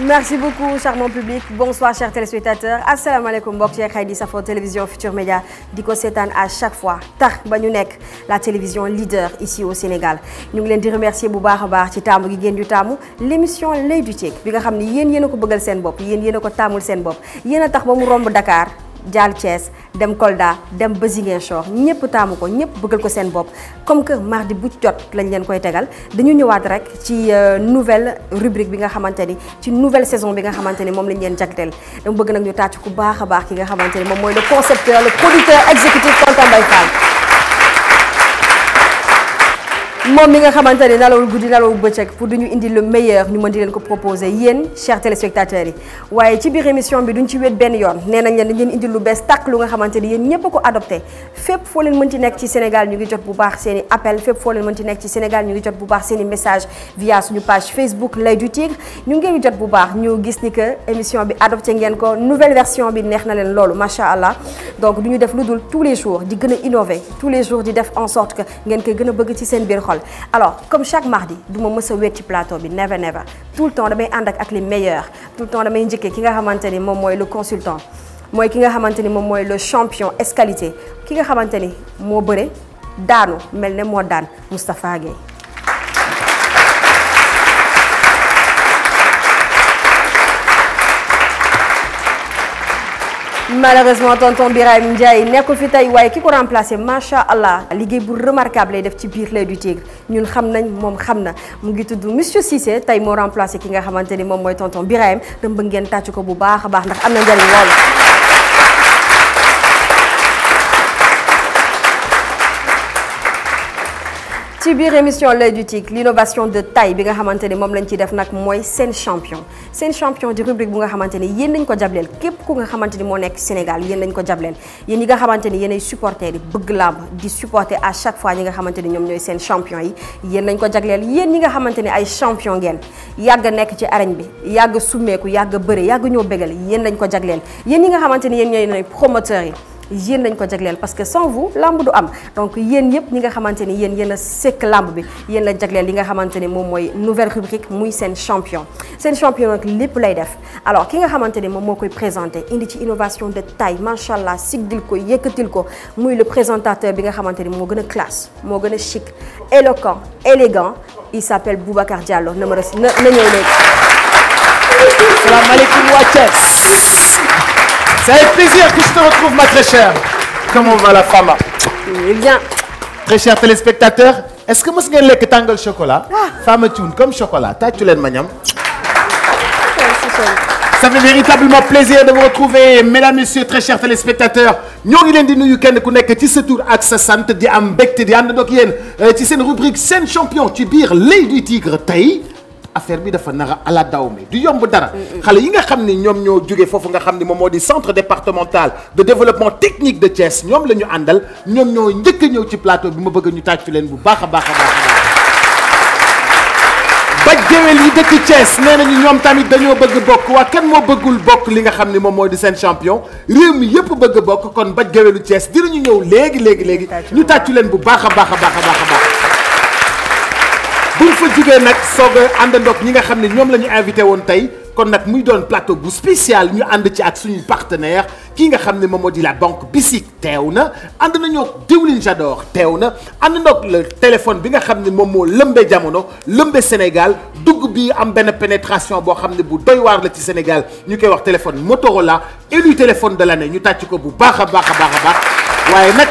Merci beaucoup charmant public bonsoir chers téléspectateurs asalaamaaleykum mbokk ci xay di safo télévision Futur Média di ko seetaan à chaque fois tax ba ñu nekk la télévision leader ici au Sénégal ñu ngi leen di remercier bu baax a baax ci taamu gi ngeen di taamu l'émission L'Oeil du Tigre bi nga xam ne yéen a ko bëggal seen bopp yéen a ko taamul seen bopp yéen a tax ba mu romb Dakar Jaal Thiès dem Kolda dem ba Ziguinchor ñëpp taamu ko ñëpp bëggal ko seen bopp comme que mardi bu jot lañ leen koy tegal dañu ñëwaat rek ci nouvelle rubrique bi nga xamante ni ci nouvelle saison bi nga xamante ni moom lañ leen jagleel dama bëgg nag ñu tàcc ku baax a baax ki nga xamante ni moom mooy le concepteur le producteur exécutif Tonton Mbaye Fall moom mi nga xamante ne nalawul guddi nalawul bëccëg pour duñu indi le meilleur ñu mën di leen ko proposer yéen chers téléspectateurs yi waaye ci biir émission bi duñ ci wét benn yoon nee nañ leen dañ leen indi lu bees tàkk lu nga xamante ni yéen ñëpp a ko adopté fépp foo leen mën ci nekk ci Sénégal ñu ngi jot bu baax seen i appel fépp foo leen mën ci nekk ci Sénégal ñu ngi jot bu baax seen i message via suñu page Facebook L'Oeil du Tigre ñu ngeen jot bu baax ñu gis ni que émission bi adopté ngeen ko nouvelle version bi neex na leen loolu macha allah donc du ñu def lu dul tous les jours di gën a innover tous les jours di def en sorte que ngeen koy gën a bëgg ci seen biir xol alors comme chaque mardi du ma mës a wéet ci plateau bi never tout le temps damay ànd ak les meilleurs tout le temps damay njëkkee ki nga xamante ni moom mooy le consultant mooy ki nga xamante ni moom mooy le champion escalité ki nga xamante ni moo bëre daanu mel ne moo daan Moustapha Gueye malheureusement tonton Birahim Ndiaye nekkul fi tey waaye ki ko remplacé macha allah liggéey bu remarquable lay def ci biir L'Oeil du Tigre ñun xam nañ moom xam na mu ngi tudd monsieur Cissé tey moo remplacé ki nga xamante ni moom mooy tonton Birahim dama bëgg ngeen tàcc ko bu baax a baax ndax am na njariñ lool. ci biir émission L'Oeil du Tigre l'innovation de taille bi nga xamante ni moom lañ ci def nag mooy seen champion di rubrique bu nga xamante ni yéen lañ ko jableel képp ku nga xamante ni moo nekk Sénégal yéen lañ ko jableel yéen ñi nga xamante ni yéen ay supporters yi bëgg làmb di supporter à chaque fois ñi nga xamante ni ñoom ñooy seen champion yi yéen lañ ko jagleel yéen ñi nga xamante ni ay champion ngeen yàgg nekk ci arène bi yàgg summeeku yàgg bëre yàgg ñoo bégal yéen lañ ko jagleel yéen ñi nga xamante ni yéen ñooy promoteurs yi yéen lañ ko jagleel parce que sans vous lamb du am donc yéen ñëpp ñi nga xamante ni yéen a sekk lamb bi yéen lañ jagleel li nga xamante ni moom mooy nouvelle rubrique muy seen champion nag lépp lay def alors ki nga xamante ni moom moo koy présenté indi ci innovation de taille macha allah sigdil ko yëkkatil ko muy le présentateur bi nga xamante ni moo gën a classe moo gën a chic éloquent élégant il s'appelle Boubacar Diallo na ñëw léegi. salaamaaleykum waa Thiès. C'est avec plaisir que je te retrouve, ma très chère. Comment va la femme? Bien. Très chers téléspectateurs, est-ce que mos ngeen lekk tàngal chocolat? Femme Thioune comme chocolat tàccu leen ma ñam. Ça fait véritablement plaisir de vous retrouver, mesdames, messieurs, très chers téléspectateurs. ñoo ngi leen di nuyu kenn ku nekk ci sa tur ak sa sant di am mbégte di ànd ak yéen ci seen rubrique seen champion ci biir L'Oeil du Tigre tey. affaire bi dafa nara ala daw mi du yomb dara xale yi nga xam ni ñoom ñoo jógee foofu nga xam ni moom moo di centre départemental de développement technique de Thiès ñoom la ñu àndal ñoom ñoo njëkk a ñëw ci plateau bi ma bëgg ñu tàccu leen bu baax a baax a baax baj géwél yi dëkk Thiès nee nañu ñoom tamit dañoo bëgg bokk waa kan moo bëggul bokk li nga xam ni moom moo di seen champion réew mi yëpp bëgg bokk kon baj géwélu Thiès dinañu ñëw léegi ñu tàccu leen bu baax a baax a baax a baax a baax buñ fa jugee nag soog a àndandoog ñi nga xam ne ñoom la ñu invité woon tey kon nag muy doon plateau bu spécial ñu ànd ci ak suñuy partenaire kii nga xam ne moom moo di la banque BICIC teew na ànd nañoo diwlin J'adore teew na àndandoog le téléphone bi nga xam ne moom moo lëmbe jamono lëmbe Sénégal dugg bi am benn pénétration boo xam ne bu doy waar la ci Sénégal ñu koy wax téléphone Motorola élu téléphone de l'année ñu tàcc ko bu baax a baax a baax a baax waaye nag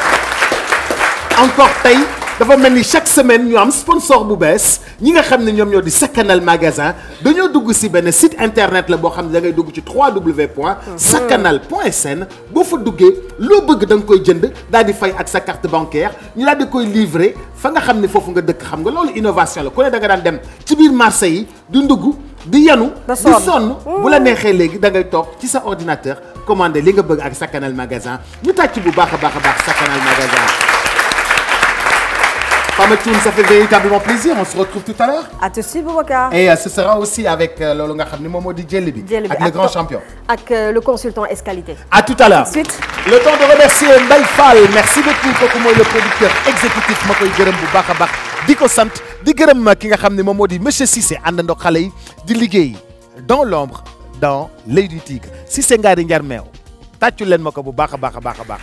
encore tey dafa mel ni chaque semaine ñu am sponsor bu bees ñi nga xam ne ñoom ñoo di Sakanal magasin dañoo dugg si benn site internet la boo xam ne da ngay dugg ci www.sakanal.sn boo fa duggee loo bëgg da nga koy jënd daal di fay ak sa carte bancaire ñu daal di koy livrer fa nga xam ne foofu nga dëkk xam nga loolu innovation la ku ne da nga daan dem ci biir marché yi di ndugg di yanu di sonn bu la neexee léegi da ngay toog ci sa ordinateur commandé li nga bëgg ak Sakanal magasin ñu tàcc bu baax a baax a baax Sakanal magasin. Fama Thioune, ça fait véritablement plaisir. On se retrouve tout à l'heure. À tout de suite, Boubacar. Et ce sera aussi avec loolu nga xam ni moom moo di Jelly bi ak le grand champion. Ak le consultant escalité. À tout à l'heure. Suite. Le temps de remercier Mbaye Fall. Merci beaucoup kooku mooy le producteur exécutif ma koy gërëm bu baax a baax di ko sant di gërëm ki nga xam ne moom moo di monsieur Cissé àndandoo xale yi di liggéey dans l'ombre dans l'œil du tigre Cissé Ngari Njar meew tàccu leen ma ko bu baax a baax a baax a baax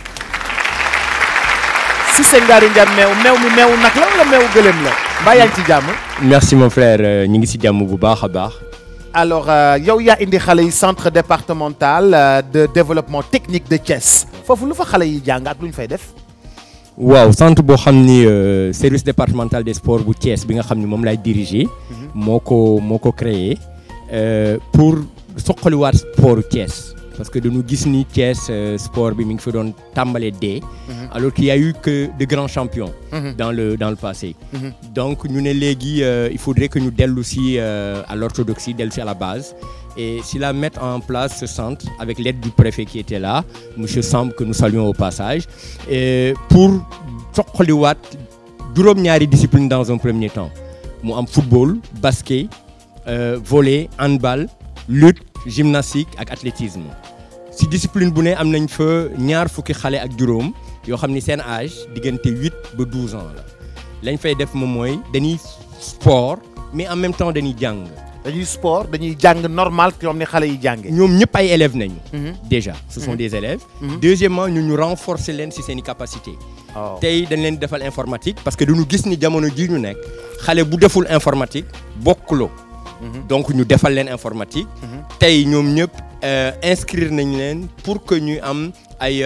Cissé Ngari Njar meew mi meew nag la wala meew gëlëm la mbaa yaa ngi ci jàmm. merci mon frère ñu ngi ci jàmm bu baax a baax. alors yow yaa indi xale yi centre départemental de développement technique de Thiès foofu lu fa xale yi jàng ak lu ñu fay def. waaw centre boo xam ni service départemental des sports bu Thiès bi nga xam ni moom laay diriger. moo ko créé pour soqaliwaat sportu Thiès. parce que dañu gis ni Thiès sport bi mi ngi fi doon tàmbalee dee. alors qu'il y a eu que de grands champions. dans le passé. donc ñu ne léegi il faudrait que ñu dellu si à l'orthodoxie dellu si à la base. et si la mettre en place ce centre avec l'aide du préfet qui était là monsieur Samb que nous saluons au passage et pour soqaliwaat juróom-ñaari discipline dans un premier temps mu am football basket volley handball lutte gymnastique ak athlétisme si discipline bu ne am nañ fa ñaar fukki xale ak juróom yoo xam ni seen âge diggante 8 ba 12 ans la lañ fay def moom mooy dañuy sport mais en même temps dañuy jàng. dañuy sport dañuy jàng normal comme ni xale yi jàngee. ñoom ñëpp ay élèves nañu. déjà ce sont des élèves. deuxièmement ñu renforcer leen ci seeni capacité. tey dañ leen defal informatique parce que dañu gis ni jamono ji ñu nekk xale bu deful informatique bokkuloo. donc ñu defal leen informatique. tey ñoom ñëpp inscrire nañ leen pour que ñu am ay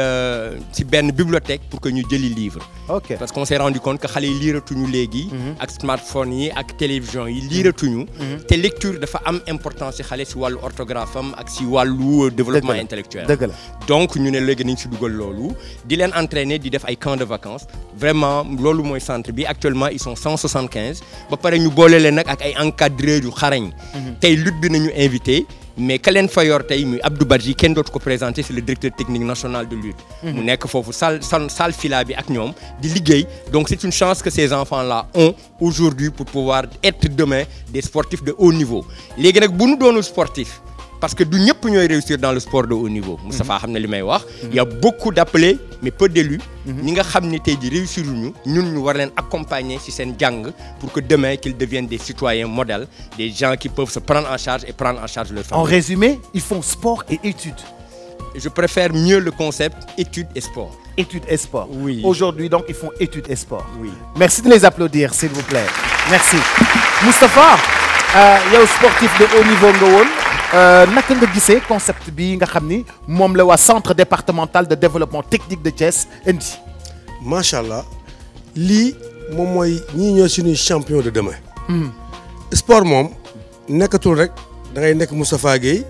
ci benn bibliothèque pour que ñu jëli livre. ok parce qu'on s'est rendu compte que xale yi liiratuñu léegi. ak smartphone yi ak télévision yi liiratuñu. te lecture dafa am importance ci xale ci wàllu orthographe am ak ci wàllu développement intellectuel. dëgg la donc ñu ne léegi nañ ci dugal loolu di leen entraîner di def ay camps de vacances vraiment loolu mooy centre bi actuellement ils sont 175 ba pare ñu boole leen nag ak ay encadreurs yu xarañ. tey lutte bi nañu invité. mais ka leen fa yor tey muy Abdou Badji kenn dootu ko présenté c'est le directeur technique national de lutte. mu nekk foofu salle fila bi ak ñoom di liggéey donc c'est une chance que ces enfants là ont aujourd'hui pour pouvoir être demain des sportifs de haut niveau léegi nag bu ñu doonul sportif parce que du ñëpp ñooy réussir dans le sport de haut niveau. Moustapha xam na li may wax. il y a beaucoup d'appelés mais peu d'élus. ñi nga xam ni tey jii réussir ñu ñun ñu war leen accompagner ci seen jàng pour que demain qu'ils deviennent des citoyens modèles des gens qui peuvent se prendre en charge et prendre en charge leur famille. En résumé ils font sport et études. Je préfère mieux le concept études et sport. Études et sport. Oui. Aujourd'hui donc ils font études et sport. Oui. Merci de les applaudir s'il vous plaît. Merci. Moustapha yow sportif de haut niveau nga woon. naka nga gisee concept bi nga xam ni moom la waa centre départemental de développement technique de Thiès indi. macha allah lii moom mooy ñii ñoo suñuy champion de demain. sport moom nekkatul rek da ngay nekk Moustapha Gueye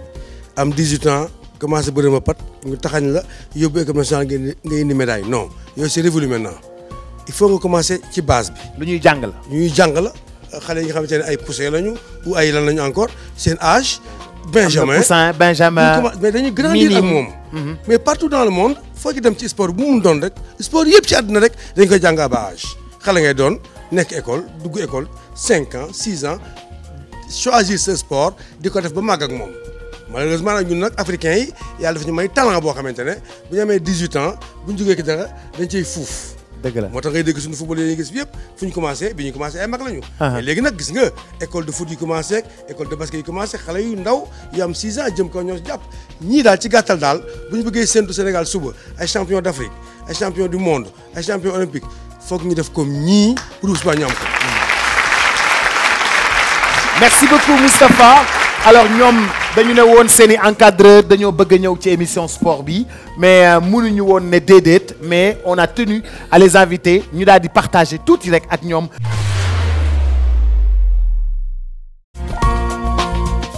am 18 ans commencé bëri ma pat ñu taxañ la yóbbu équipe nationale nga indi médaille non yooyu c'est révolu maintenant il faut nga commencer ci base bi. lu ñuy jàng la. ñuy jàng la xale yi nga xamante ne ay poussé lañu ou ay lan lañu encore seen âge. Benjamin mais dañuy grandir ak moom. mais partout dans le monde foo ci dem ci sport bu mu doon rek sport yëpp ci àdduna rek dañ koy jàng à bas âge xale ngay doon nekk école dugg école 5 ans 6 ans choisir ce sport di ko def ba màgg ak moom malheureusement nag ñun nag africains yi yàlla dafa ñu may talent boo xamante ne bu ñu amee 18 ans bu ñu jógee ki dara dañ cay fuuf. dëgg la moo tax ngay dégg suñu football yi gis fi yëpp fu ñu commencé bi ñu commencé ay mag lañu. mais léegi nag gis nga école de foot yi commencé ak école de basket yi commencé xale yu ndaw yu am 6 ans jëm ko ñoo si jàpp ñii daal ci gàttal daal bu ñu bëggee séntu Sénégal suba ay champion d'Afrique ay champion du monde ay champion olympique foog ñu def comme ñii pour suba ñu am ko. merci beaucoup Moustapha alors ñoom dañu ne woon seen i encadreur dañoo bëgg a ñëw ci émission sport bi mais mënuñu woon ne déedéet mais on a tenu à les inviter ñu daal di partager tuuti rek ak ñoom.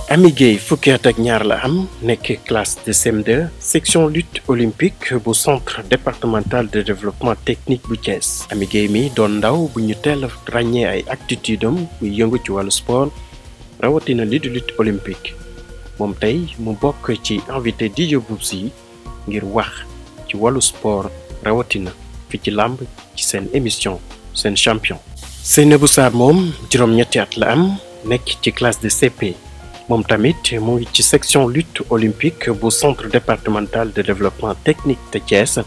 Ami Gueye fukki at ak ñaar la am nekk classe de CM2 section lutte olympique bu centre départemental de développement technique bu Thiès. Ami Gueye mi doon ndaw bu ñu teel a ràññee ay aptitude am muy yëngu ci wàllu sport rawatina li di lutte olympique moom tey mu bokk ci invité DJ Boubs yi ngir wax ci wàllu sport rawatina fi ci làmb ci seen émission seen champion. Seynabou Sarr moom juróom-ñetti at la am nekk ci classe de CP. moom tamit mu ngi ci section lutte olympique bu centre départemental de développement technique de Thiès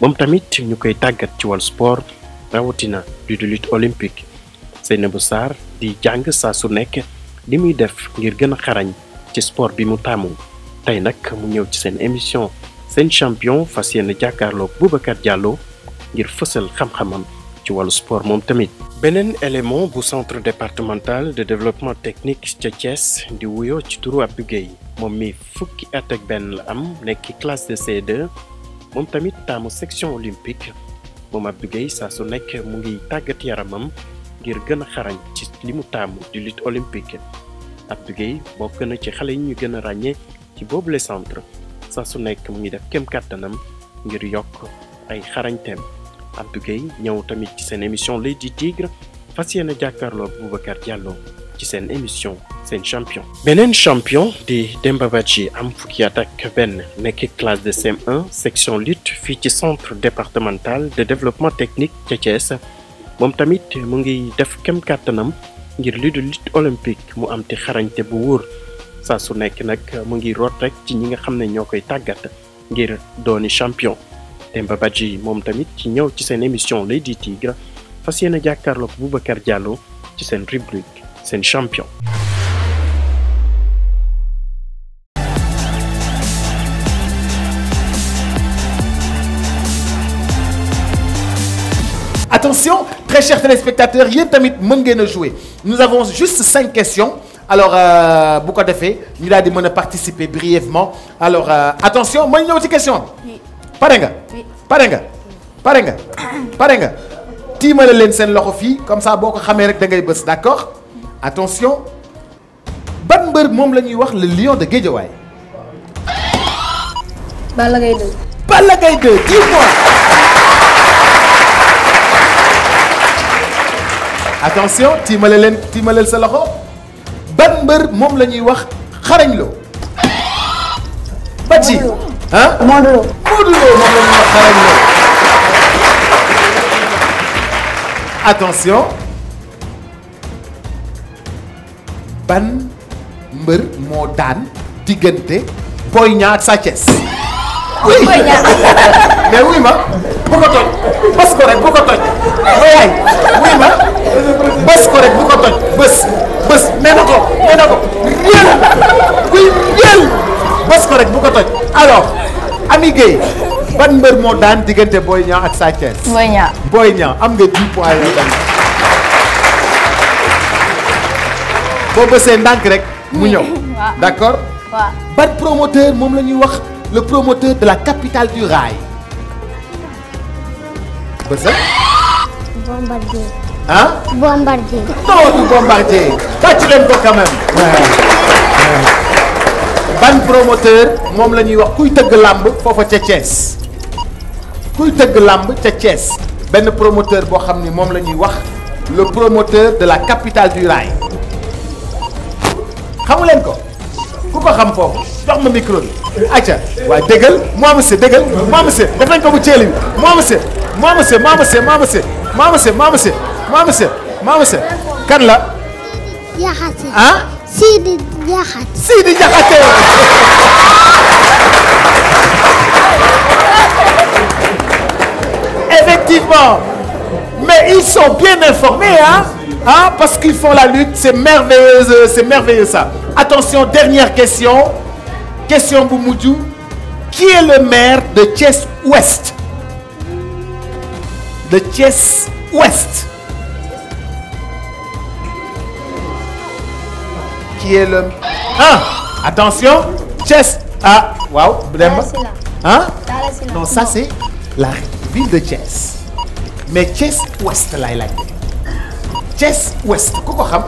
moom tamit ñu koy tàggat ci wàllu sport rawatina lu de lutte olympique Seynabou Sarr di jàng saa su nekk li muy def ngir gën a xarañ ci sport bi mu taamu tey nag mu ñëw ci seen émission seen champion fas yéene jàkkaarloog Boubacar Diallo ngir fësal xam-xamam ci wàllu sport moom tamit. beneen élément bu centre départemental de développement technique ca Thiès di wuyoo ci turu Abdou Gueye moom mi fukki at ak benn la am nekk classe de C2 moom tamit taamu section olympique moom Abdou Gueye saa su nekk mu ngi tàggat yaramam ngir gën a xarañ ci li mu taamu di lutte olympique. Abdou Gueye bokk na ci xale yi ñu gën a ràññee ci boobule centre saa su nekk mu ngi def kem kàttanam ngir yokk ay xarañteem. Abdou Gueye ñëw tamit ci seen émission L'Oeil du Tigre fas yéene jàkkaarloo Boubacar Diallo ci seen émission seen champion. beneen champion di Demba Badji am fukki at ak benn nekk classe de CM1 section lutte fii ci centre départemental de développement technique ca Thiès moom tamit mu ngi def kem kàttanam ngir li du lutte olympique mu am te xarañte bu wóor saa su nekk nag mu ngi root rek ci ñi nga xam ne ñoo koy tàggat ngir dooni champion. Demba Badji moom tamit ci ñëw ci seen émission L'Oeil du Tigre fas yéene jàkkaarloog Boubacar Diallo ci seen rubrique seen champion. Attention, très chers téléspectateurs, yéen tamit mën ngeen a jouer. Nous avons juste 5 questions. Alors bu ko defee ñu daal di mën a participer brièvement. Alors attention, ma ñëw ci question. pare nga. pare nga. pare nga. pare nga. tiimale leen seen loxo fii comme ça boo ko xamee rek da ngay bës d'accord. Attention. ban mbër moom la ñuy wax le lion de Guédiawaye. Balla Gaye 2. Balla Gaye 2, 10 points. Attention tiimaleel sa loxo. ban mbër moom la ñuy wax xarañ lo. Badji. ah Modou Lo. Modou Lo moom la ñuy wax xarañ lo. Attention. ban mbër moo daan diggante Boy Niang ak Sa Thiès. oui mais wuy ma bu ko toj bës ko rek bu ko toj waay wuy ma bës ko rek bu ko toj bës nee na ko réel kuy réel bës ko rek bu ko toj. alors Ami Gueye ban mbër moo daan diggante Boy Niang ak Sa Thiès. Boy Niang am nga 10 points yoo tamit boo bësee ndànk rek mu ñëw. d'accord. ban promoteur moom la ñuy wax le promoteur de la capitale du rail. Bës Bombardier. ah. Bombardier. non du Bombardier. tàcc leen ko quand même. ban promoteur moom la ñuy wax kuy tëgg làmb foofa ca Thiès. kuy tëgg làmb ca Thiès. benn promoteur boo xam ni moom la ñuy wax le promoteur de la capitale du rail. xamu leen ko ku ko xam foofu jox ma micro bi. acca waaye déggal moi monsieur déggal moi monsieur def nañ ko bu ceeli bi moi monsieur kan la. Jaxate. ah. Sidi Jaxate. Sidi Jaxate. Effectivement. Mais ils sont bien informés, hein? Ah, parce qu'ils font la lutte, c'est merveilleux ça. Attention, dernière question. Question bu mujj. Qui est le maire de Thiès Ouest? De Thiès Ouest. Qui est le... Ah, attention. Thiès. Ah, waaw. Hein? Non, ça c'est la ville de Thiès. Mais Thiès Ouest laay laaj. Thiès Ouest ku ko xam.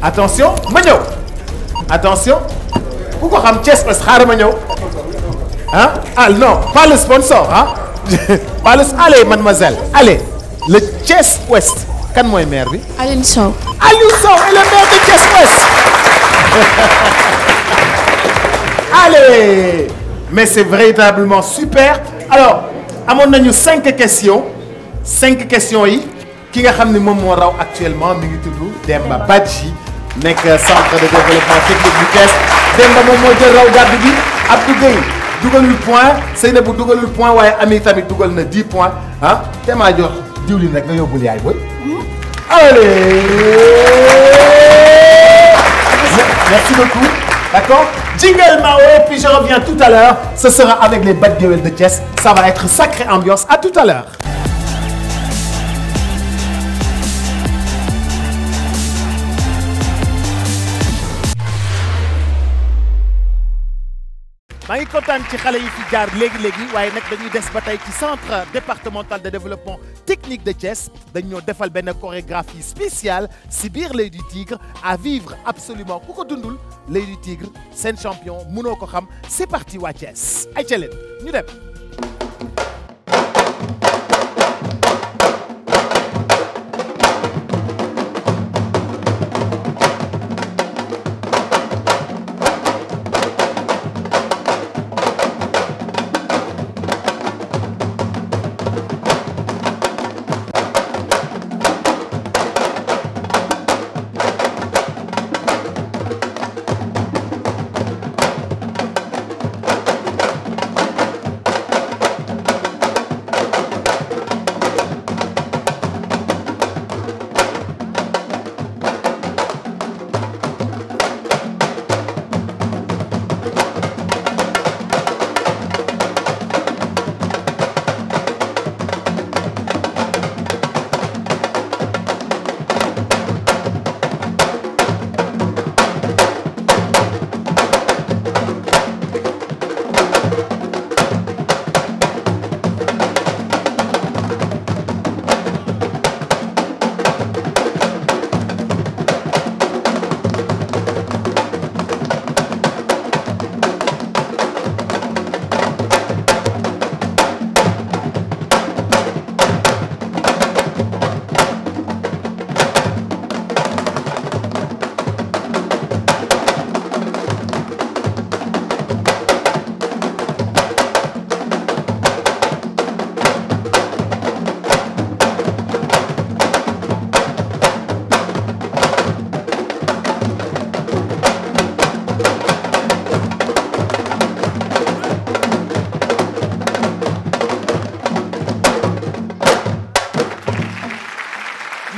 Attention ma ñëw. Attention ku ko xam Thiès Ouest xaaral ma ñëw. ah non pas le sponsor ah. pas le allez mademoiselle allez le Thiès Ouest kan mooy maire bi. Aliou Sow. Aliou Sow est le maire de Thiès Ouest. allez mais c'est véritablement super. alors amoon nañu 5 questions yi. ki nga xam ne moom moo raw actuellement mi ngi tudd Demba Badji nekk centre de développement technique bu Thiès. Demba moom moo jël raw gàddu gi. Abdou Gueye dugalul point Seynabou dugalul point waaye Ami tamit dugal na 10 points ah te maa jox diwlin rek nga yóbbul yaay booy. allez. merci beaucoup D'accord? Jingle Mao, puis je reviens tout à l'heure. Ce sera avec les Bat Guewel de Thiès. Ça va être sacrée ambiance. À tout à l'heure. maa ngi kontaan ci xale yi fi jaar léegi waaye nag dañuy des ba tey ci centre départemental de développement technique de Thiès dañoo defal benn chorégraphie spéciale si biir l'Œil du Tigre à vivre absolument ku ko dundul l'Œil du Tigre seen champion mënoo ko xam c'est parti waa Thiès ay ca leen ñu dem.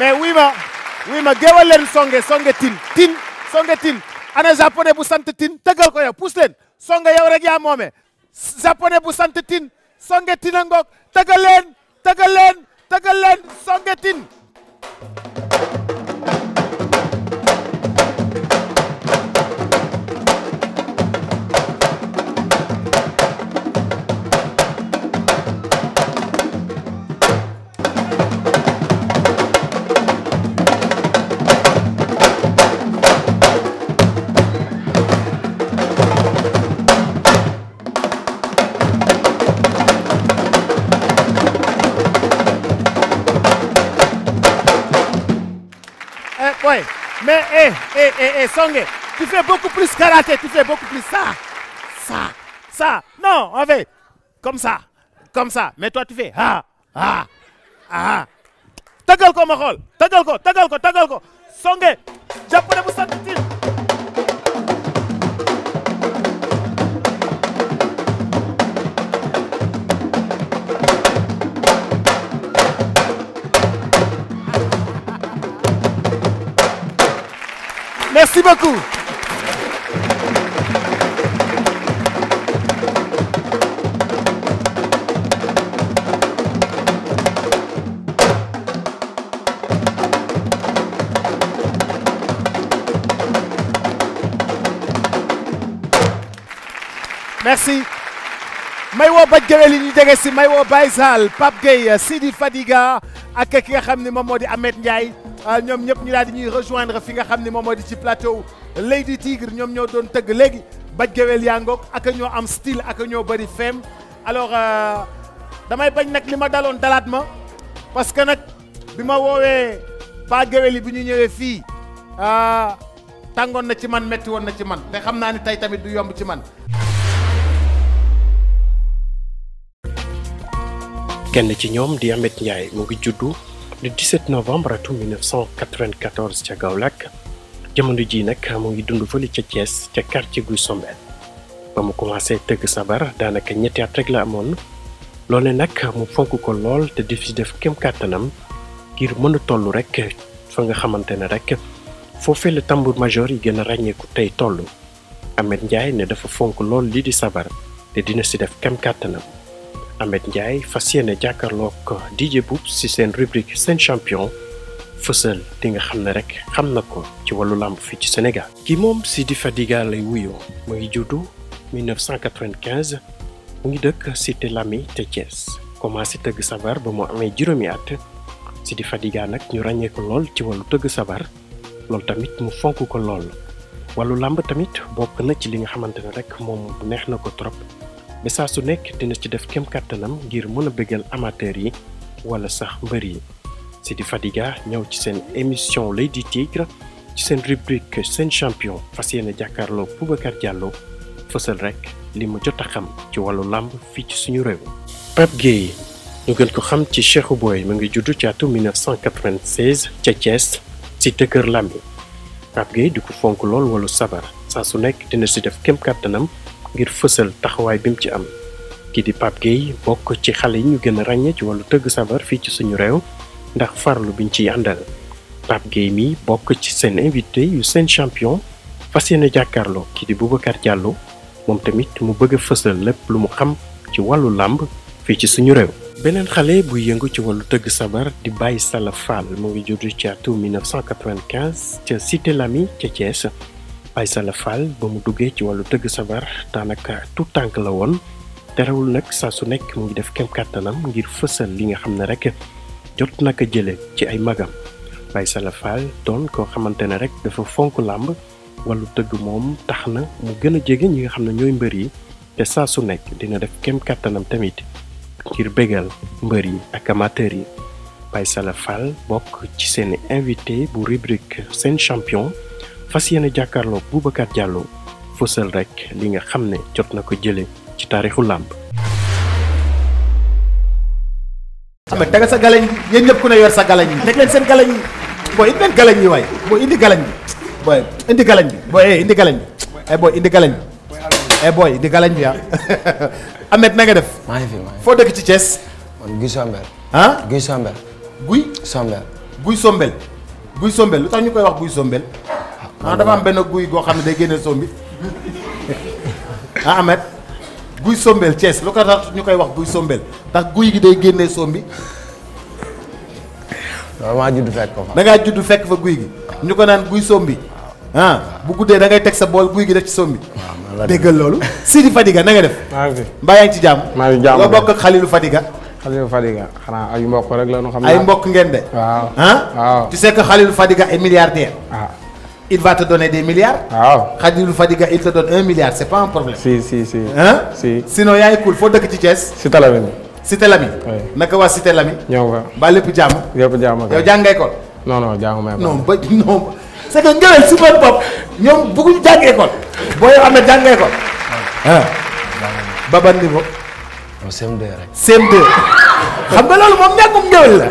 mais oui ma géwal leen songe tin ana japonais bu sant tin tëggal ko yow pousse leen songe yow rek yaa moome japonais bu sant tin songe tin a ngoog tëggal leen songe tin. Ouais, mais Songe, tu fais beaucoup plus karaté, tu fais beaucoup plus ça. Non, en fait, comme ça. Mais toi tu fais Tagal ko ma xool, tagal ko. Songe, japonais bu sant tin. Merci beaucoup. Merci. may woo Baj Guewel yi ñu jege si may woo Baye Sall Pape Gueye Sidi Fadiga ak ki nga xam ne moom moo di Ahmed Ndiaye ñoom ñëpp ñu daal di ñuy rejoindre fi nga xam ne moom moo di ci plateau l'Œil du Tigre ñoom ñoo doon tëgg léegi Baj Guewel yaa ngoog ak ñoo am style ak ñoo bëri femme alors damay bañ nag li ma daloon dalaat ma parce que nag bi ma woowee Pa Guewel yi bi ñu ñëwee fii tàngoon na ci man metti woon na ci man te xam naa ni tey tamit du yomb ci man. kenn ci ñoom di Ahmed Ndiaye mu ngi juddu le 17 novembre atum 1994 ca Kaolack jamono ji nag mu ngi dund fële ca Thiès ca quartier Guy Sombène ba mu commencé tëgg sabar daanaka ñetti at rek la amoon loole nag mu fonk ko lool te di fi def kem kàttanam ngir mën a toll rek fa nga xamante ne rek foofee la tambour major yi gën a ràññeeku tey toll Ahmed Ndiaye ne dafa fonk lool lii di sabar te dina si def kem kàttanam. Ahmed Ndiaye fas yéene jàkkaarloog DJ Boubs si seen rubrique seen champion fësal di nga xam ne rek xam na ko ci wàllu làmb fii ci Sénégal. ki moom Sidi Fadiga lay wuyoo mu ngi juddu 1995 mu ngi dëkk Cité Lamy te Thiès commencé tëgg sabar ba mu amee juróomi at. Sidi Fadiga nag ñu ràññee ko lool ci wàllu tëgg sabar loolu tamit mu fonk ko lool wàllu làmb tamit bokk na ci li nga xamante ne rek moom neex na ko trop ba saa su nekk dina ci def kem kàttanam ngir mën a bëggal amateur yi wala sax mbër yi. Sidi Fadiga ñëw ci seen émission L'Oeil du Tigre ci seen rubrique seen champion fas yéene jàkkaarloo Boubacar Diallo fësal rek li mu jot a xam ci wàllu làmb fii ci suñu réew. Pape Gueye ñu gën ko xam ci Cheikhou Boy mu ngi juddu ci atum 1996 ca Thiès ci Kër Lambi. Pape Gueye di ko fonk lool wàllu sabar saa su nekk dina si def kem kàttanam ngir fësal taxawaay bi mu ci am. kii di Pape Gueye bokk ci xale yi ñu gën a ràññee ci wàllu tëgg sabar fii ci suñu réew ndax farlu biñ ciy àndal. Pape Gueye mi bokk ci seen invité yu seen champion fas yéene jàkkaarloo kii di Boubacar Diallo moom tamit mu bëgg a fësal lépp lu mu xam ci wàllu làmb fii ci suñu réew. beneen xale buy yëngu ci wàllu tëgg sabar di Baye Sala Fall mu ngi juddu ci atum 1995 ca Cité Lamy ca Thiès. Baye Sala Fall ba mu duggee ci wàllu tëgg sabar daanaka tout tànk la woon terewul nag saa su nekk mu ngi def kem kàttanam ngir fësal li nga xam ne rek jot naka jële ci ay magam. Baye Sala Fall doon koo xamante ne rek dafa fonk làmb wàllu tëgg moom tax na mu gën a jege ñi nga xam ne ñooy mbër yi te saa su nekk dina def kem kàttanam tamit ngir bégal mbër yi ak amateur yi. Baye Sala Fall bokk ci seen invité bu rubrique seen champion fas yéene jàkkaarloo Boubacar Diallo fësal rek li nga xam ne jot na ko jële ci taarixu làmb. Ahmed tegal sa galañ bi yéen ñëpp ku ne yor sa galañ bi teg leen seen galañ yi booy indi leen galañ yi waay booy indi galañ bi booy indi galañ bi booy indi galañ bi booy indi galañ bi booy indi galañ bi Ahmed na nga def. maa ngi fi foo dëkk ci Thiès. man Guy Sombel. ah Guy Sombel. Guy. Sombel. Guy Sombel. Guy Sombel lu tax ñu koy wax Guy Sombel. dafa am benn guy goo xam ne day génne sombi Ahmed. Guy Sombel Thiès lu ko tax ñu koy wax Guy Sombel ndax guy gi day génnee sombi. waaw maa judd fekk ko fa. da ngaa judd fekk fa guy gi. ñu ko naan guy sombi. bu guddee da ngay teg sa bool guy gi def ci sombi. waaw déggal loolu. Sidi Fadiga na nga def. maa ngi fi. mbaa yaa ngi ci jàmm. maa ngi jàmm loo bokk ak Khalilou Fadiga. Khalilou Fadiga xanaa ay mbokk rek la ñu xam. ay mbokk ngeen de. waaw waaw tu sais que Khalilou Fadiga est milliardaire. il va te donner des milliards. waaw Khalilou Fadiga il te donne 1 milliard c'est pas un problème. si. si sinon yaa ngi cool foo dëkk ci Thiès. Cité Lamy. Cité Lamy. naka waa Cité Lamy. ñëw fa. ba lépp jàmm. lépp jàmm yow jàng école. non jàngu ma école. non c'est que ngewel si bopp bopp ñoom bëgguñu jàng école. boo yow am na jàng école. ba ban niveau. CM2 rek. CM2 xam nga loolu moom ñàkkum ngewel la.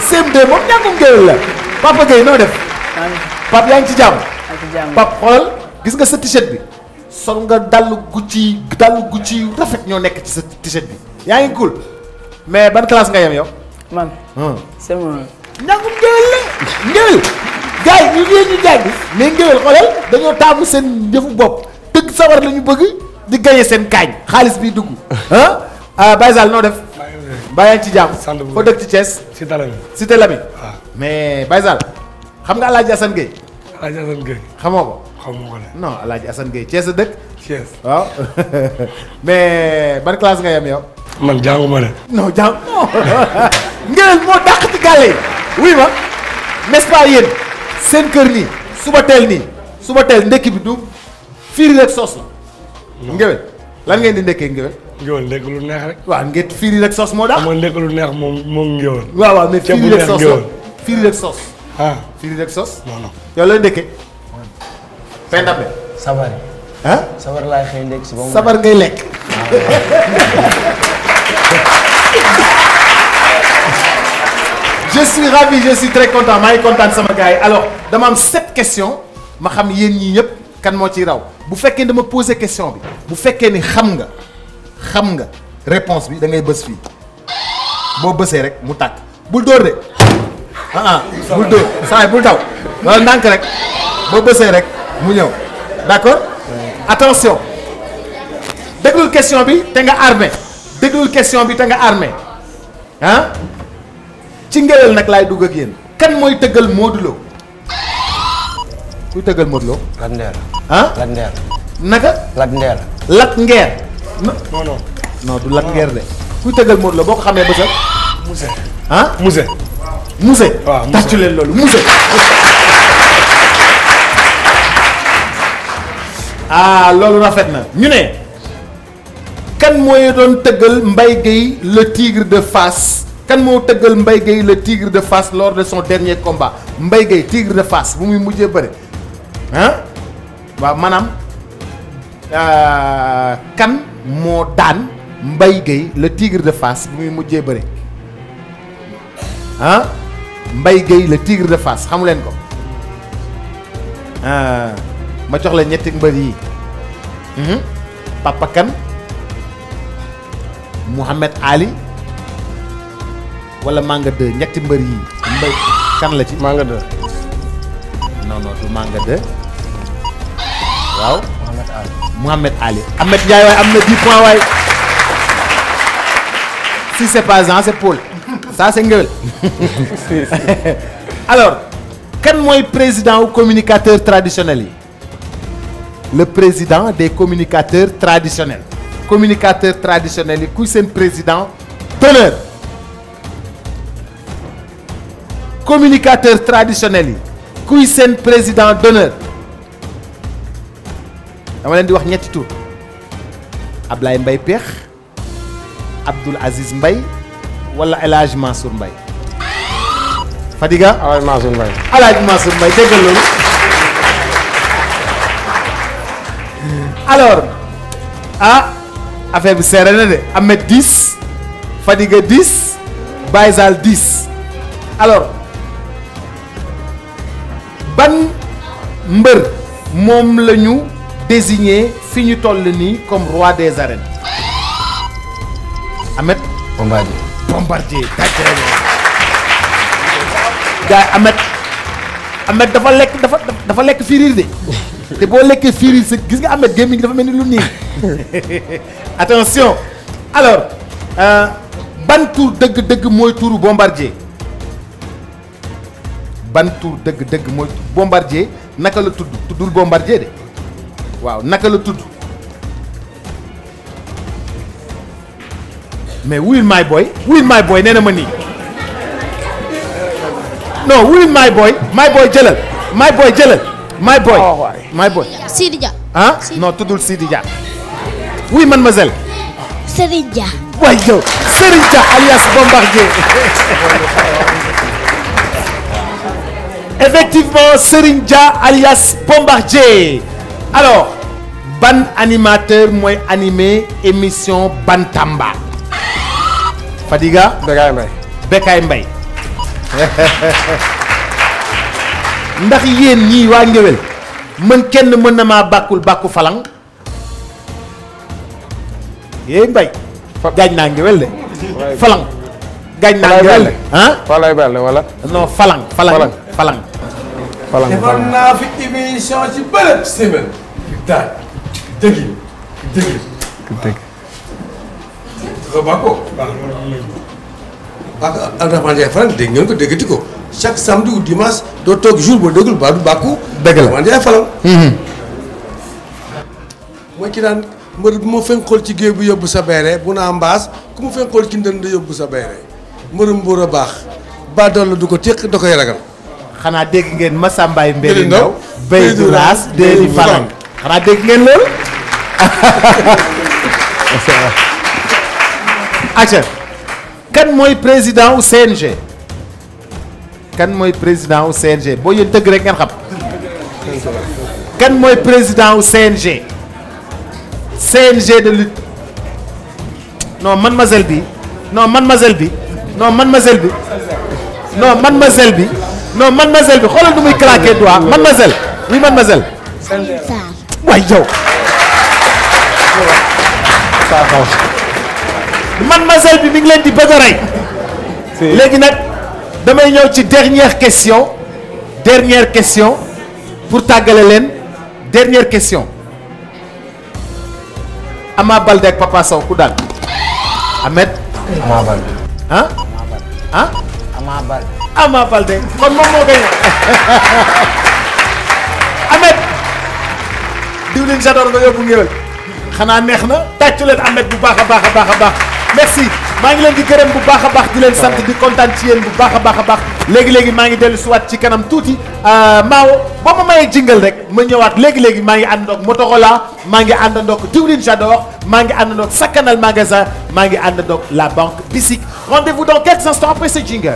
CM2 moom ñàkkum ngewel la. Papa Gueye noo def. Pape yaa ngi ci jàmm. Pape xoolal gis nga sa t-shirt bi. sol nga dallu Gucci yu rafet ñoo nekk ci sa t-shirt bi. yaa ngi cool mais ban classe nga yem yow. man. c'est bon. ñàkkum ngewel la. ngewel gars yi ñu jàng mais ngewel xoolal dañoo taamu seen yëfu bopp tëgg sawar la ñu bëgg di gaye seen kaañ xaalis bi dugg. Baye Sall noo def. Baye yaa ngi ci jàmm. foo dëkk ci Thiès. Cité Lamy. Cité Lamy. mais Baye Sall xam nga El Hadj Assane Gueye. El Hadj Assane Gueye. xamoo ko. xamoo ko de. non El Hadj Assane Gueye Thiès a dëkk. Thiès. waaw mais ban classe nga yem yow. man jàngu ma de. non jàng non. ngewel moo dàq ci gàlle yi. wuy ma n'est-ce pas yéen seen kër nii suba teel ndekki bi du fiiri rek soos la. ngewel lan ngeen di ndekkee ngewel. ngewel ndekk lu neex rek. waaw ngeen fiiri rek soos moo dàq. xam nga ndekk lu neex moom ngewel. waaw mais fiiri rek soos la fiiri rek soos. fiiri rek soos. non. yow lay ndekkee. fay ndabbe. sabar yi. sabar laay xëy ndekk si ba mu. sabar ngay lekk. je suis ravi je suis très content maa ngi kontaan sama gars yi alors dama am 7 questions ma xam yéen ñii ñëpp kan moo ciy raw bu fekkee dama poser question bi bu fekkee ni xam nga réponse bi da ngay bës fii boo bësee rek mu tàkk bul dóor de bul dóor saa yi bul daw loolu ndànk rek boo bësee rek mu ñëw d'accord attention déglul question bi te nga armé déglul question bi te nga armé ah ci ngewel nag laay dugg ak yéen kan mooy tëggal Modou Lo kuy tëggal Modou Lo. Lat Ndeer. ah Lat Ndeer. naka. Lat Ndeer. Lat Ngeer. non non. non du Lat Ngeer de. kuy tëggal Modou Lo boo ko xamee ba sax. Muse. ah Muse. Muse. waaw Muse tàccu leen loolu Muse. ah loolu rafet na ñu ne kan mooy doon tëggal Mbaye Gueye le tigre de Fass kan moo tëggal Mbaye Gueye le tigre de Fass lors de son dernier combat Mbaye Gueye tigre de Fass bu muy mujjee bëre ah waaw maanaam kan moo daan Mbaye Gueye le tigre de Fass bu muy mujjee bëre ah Mbaye Gueye le tigre de Fass xamu leen ko ma jox la ñetti mbër yi Papa Kane Mouhamed Ali wala Manga 2 ñetti mbër yi mbër kan la ci. Manga 2. non non du Manga 2 waaw. Mouhamed Ali. Mouhamed Ali Ahmed Ndiaye waaye am na 10 points waaye si c'est pas Jean c'est Paul ça c'est ngewel alors kan mooy président ou communicateur traditionnel yi. le président des communicateurs traditionnels yi kuy seen président d'honneur communicateurs traditionnels yi kuy seen président d'honneur dama leen di wax ñetti tur Ablaye Mbaye Peex Abdoul Aziz Mbaye wala El Hadj Mansour Mbaye Fadiga El Hadj Mansour Mbaye. El Hadj Mansour Mbaye déggal loolu alors affaire bi seere na de Ahmed 10 Fadiga 10 Baysal 10 alors ban mbër moom la ñu désigné fi ñu toll nii comme roi des arènes Ahmed. Bombardier gars Ahmed dafa lekk firiir de te boo lekkee firiir sa gis nga Ahmed gémmiñ dafa mel ni lu nii attention alors ban tour dëgg-dëgg mooy touru Bombardier ban tour dëgg-dëgg mooy Bombardier naka la tuddul Bombardier de waaw naka la tudd mais wuyul my boy nee na ma nii non wuyul my boy jëlal my boy Sidi Dia. ah non tuddul Sidi Dia oui mademoiselle Serigne Dia. waay yow Serigne Dia alias Bombardier effectivement Serigne Dia alias Bombardier alors ban animateur mooy animé émission Bantamba Fadiga Bekay Mbaye ndax yéen ñii waa ngéwél kenn mën na maa bàkkul bàkku falang yéey Mbaye gaañ naa ngéwél de falang gaañ naa ngéwél de ah Falay Belle wala. non falang defoon naa fi émission ci bële semaine daaj dëgg dafa bàkkoo ak Abdourahmane Ndiaye Falang dégg ngeen ko déggati ko chaque samedi ou dimanche doo toog jour boo déggul ba du bàkku dëgg la Abdourahmane Ndiaye Falang mooy ki daan mbër bu ma fenkool ci géej bu yóbbu sa beere bu naa mbaas ku mu fenkool ci ndënd yóbbu sa beere mbërum mbóor a baax ba dool du ko téq da koy ragal xanaa dégg ngeen Massambaay Mbéri Ndaw béy du raas déeli Falang xanaa dégg ngeen loolu acca kan mooy président u CNG boo yéen tëgg rek ngeen xam kan mooy président u CNG de lutte non mademoiselle bi xoolal nu muy claquer doigt mademoiselle oui mademoiselle waay yow mademoiselle bi mi ngi leen di bëgg a rey léegi nag damay ñëw ci dernière question pour tàggale leen dernière question Ama Baldé ak Papa Sow ku daan. Ahmed. Ama Baldé. ah. ah. Ama Baldé. Ama Baldé kon moom moo gagné. Ahmed. diwlin j'adore nga yóbbu ngéwél. xanaa neex na tàccu leen Ahmed bu baax a baax a baax a baax merci maa ngi leen di gërëm bu baax a baax di leen sant di kontaan ci yéen bu baax a baax a baax léegi-léegi maa ngi dellu siwaat ci kanam tuuti Mao boo ma mayee jingle rek ma ñëwaat léegi-léegi maa ngi àndandoog Motorola maa ngi àndandoog diwlin j'adore maa ngi àndandoog Sakanal magasin maa ngi àndandoog la banque Bicic rendez-vous dans quelques instants après ce jingle.